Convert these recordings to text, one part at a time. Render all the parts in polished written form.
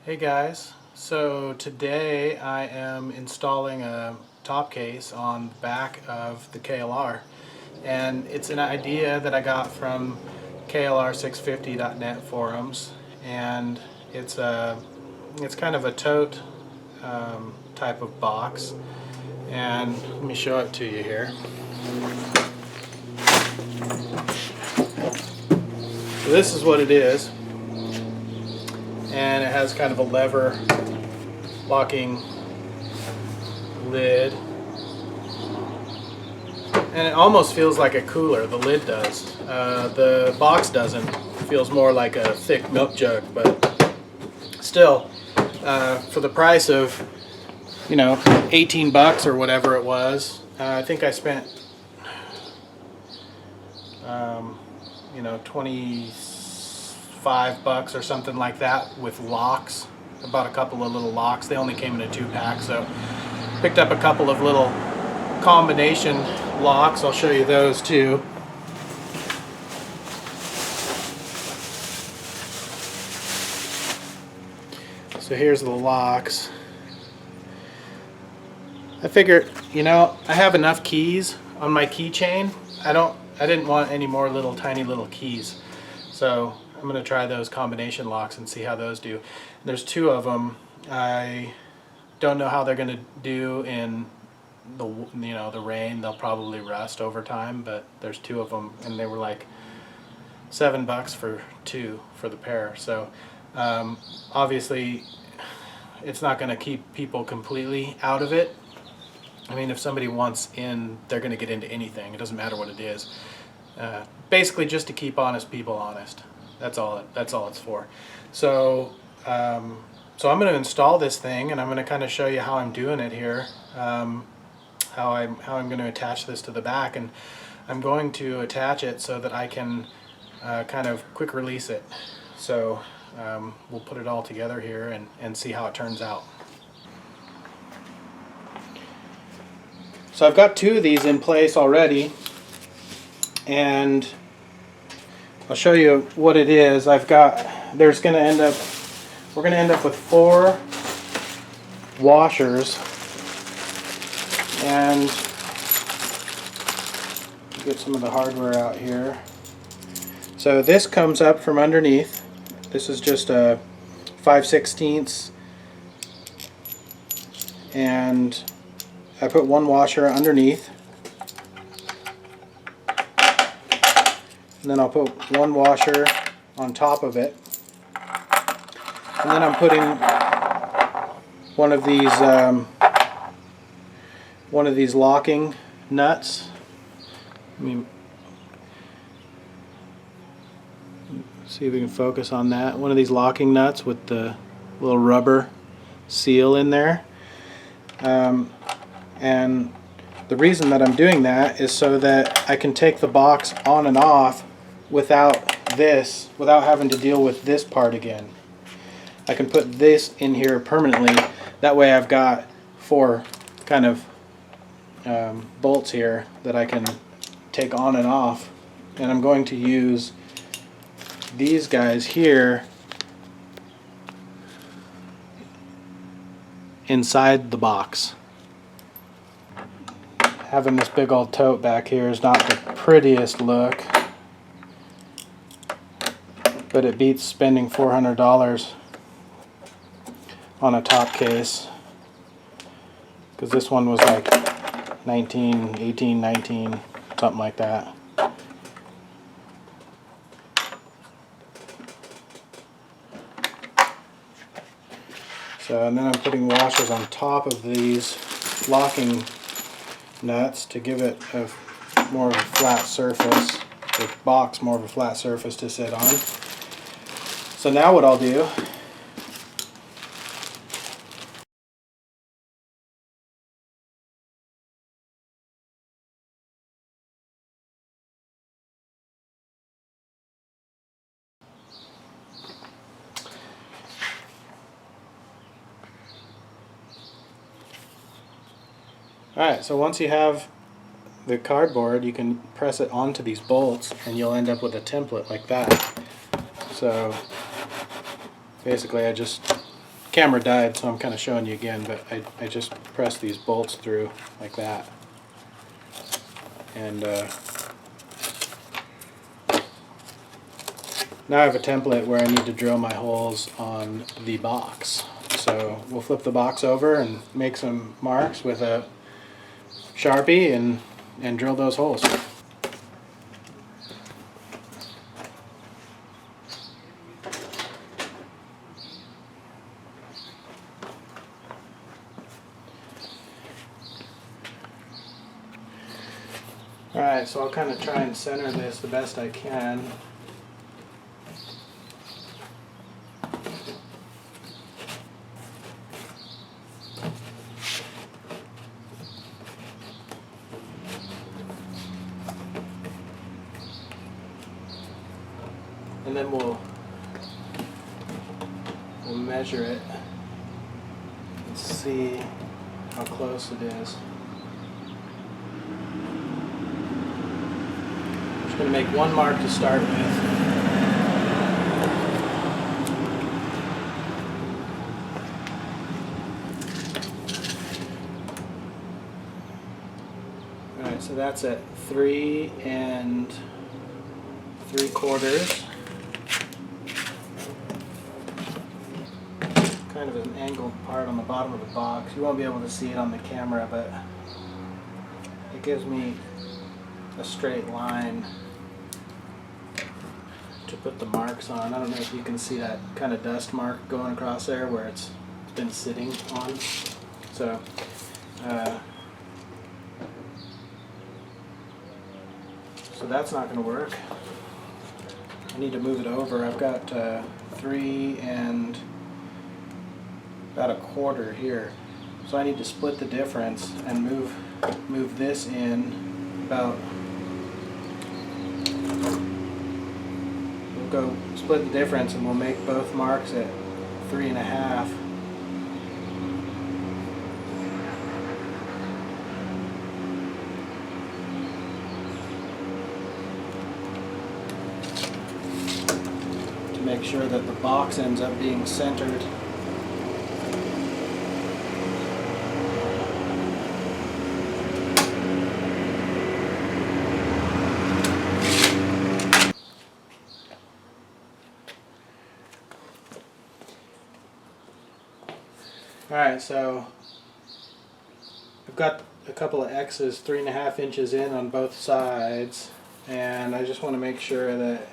Hey guys, so today I am installing a top case on the back of the KLR, and it's an idea that I got from KLR650.net forums, and it's kind of a tote type of box, and let me show it to you here. So this is what it is, and it has kind of a lever locking lid, and it almost feels like a cooler. The lid does. The box doesn't. It feels more like a thick milk jug, but still, for the price of 18 bucks or whatever it was, I think I spent 25 bucks or something like that with locks. About a couple of little locks. They only came in a 2-pack, so picked up a couple of little combination locks. I'll show you those too. So here's the locks. I figured, I have enough keys on my keychain. I didn't want any more tiny little keys. So I'm going to try those combination locks and see how those do. There's 2 of them. I don't know how they're going to do in the rain. They'll probably rust over time, but there's 2 of them, and they were like 7 bucks for 2 for the pair. So obviously it's not going to keep people completely out of it. I mean, if somebody wants in, they're going to get into anything. It doesn't matter what it is. Basically just to keep honest people honest. That's all it's for. So so I'm going to install this thing, and I'm going to kind of show you how I'm doing it here. How I'm going to attach this to the back, and I'm going to attach it so that I can kind of quick release it. So we'll put it all together here and see how it turns out. So I've got 2 of these in place already, and I'll show you what it is. We're going to end up with 4 washers, and get some of the hardware out here. So this comes up from underneath. This is just a 5/16, and I put 1 washer underneath, and then I'll put 1 washer on top of it, and then I'm putting one of these locking nuts. See if we can focus on that. One of these locking nuts with the little rubber seal in there. And the reason that I'm doing that is so that I can take the box on and off without having to deal with this part again. I can put this in here permanently. That way I've got 4 kind of bolts here that I can take on and off. And I'm going to use these guys here inside the box. Having this big old tote back here is not the prettiest look, but it beats spending $400 on a top case, because this one was like 18, 19, something like that. So, and then I'm putting washers on top of these locking nuts to give it more of a flat surface, the box more of a flat surface to sit on. So now what I'll do Alright, so once you have the cardboard, you can press it onto these bolts and you'll end up with a template like that. So basically I just camera died, so I'm kind of showing you again, but I just press these bolts through like that. And now I have a template where I need to drill my holes on the box. So we'll flip the box over and make some marks with a Sharpie and drill those holes. Alright, so I'll kind of try and center this the best I can. And then we'll measure it and see how close it is. I'm just going to make one mark to start with. Alright, so that's at 3 3/4. Kind of an angled part on the bottom of the box. You won't be able to see it on the camera, but it gives me a straight line to put the marks on. I don't know if you can see that kind of dust mark going across there where it's been sitting on. So so that's not going to work. I need to move it over. I've got 3 about 1/4 here, so I need to split the difference and move this in about. We'll go split the difference and we'll make both marks at 3.5. To make sure that the box ends up being centered. Alright, so I've got a couple of X's 3.5 inches in on both sides, and I just want to make sure that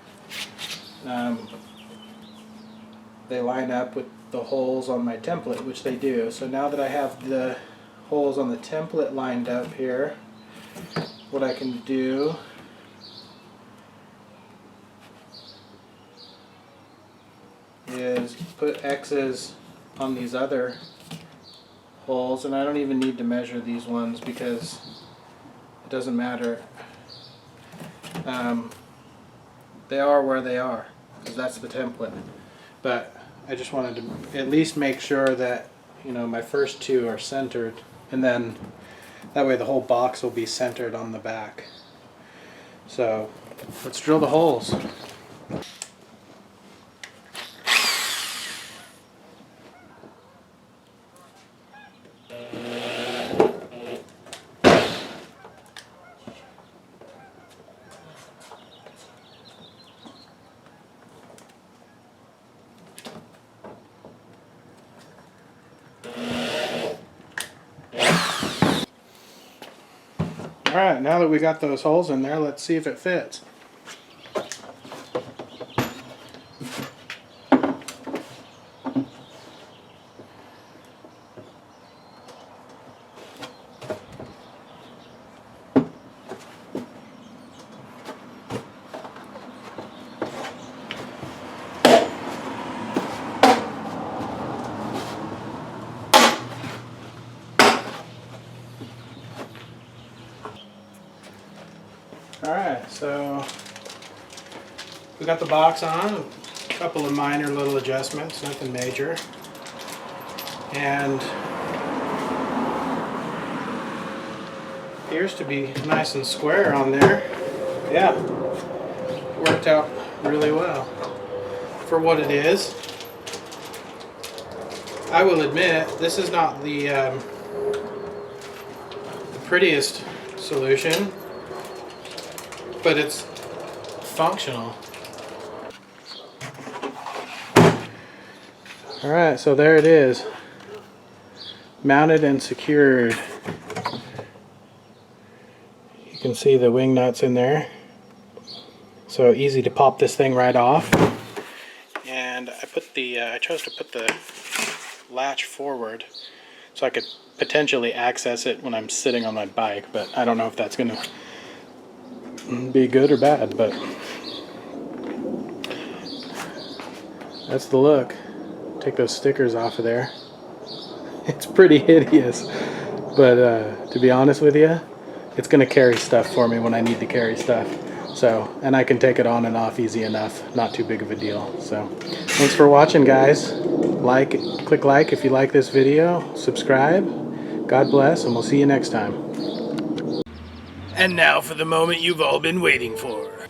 they line up with the holes on my template, which they do. So now that I have the holes on the template lined up here, what I can do is put X's on these other holes, and I don't even need to measure these ones because it doesn't matter. They are where they are because that's the template, but I just wanted to at least make sure that, you know, my first two are centered, and then that way the whole box will be centered on the back. So let's drill the holes. Alright, now that we got those holes in there, let's see if it fits. Alright, so we got the box on, a couple of minor little adjustments, nothing major. And appears to be nice and square on there. Yeah, worked out really well for what it is. I will admit, this is not the prettiest solution, but it's functional. Alright, so there it is. Mounted and secured. You can see the wing nuts in there. So easy to pop this thing right off. And I chose to put the latch forward so I could potentially access it when I'm sitting on my bike, but I don't know if that's going to be good or bad, but that's the look. Take those stickers off of there. It's pretty hideous, but to be honest with you, it's going to carry stuff for me when I need to carry stuff. So, and I can take it on and off easy enough, not too big of a deal. So, thanks for watching, guys. Click like if you like this video, subscribe. God bless, and we'll see you next time. And now for the moment you've all been waiting for.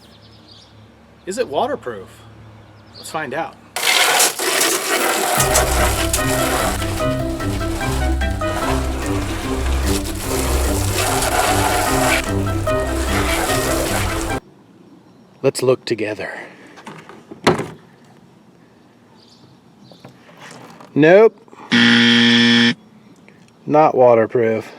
Is it waterproof? Let's find out. Let's look together. Nope. Not waterproof.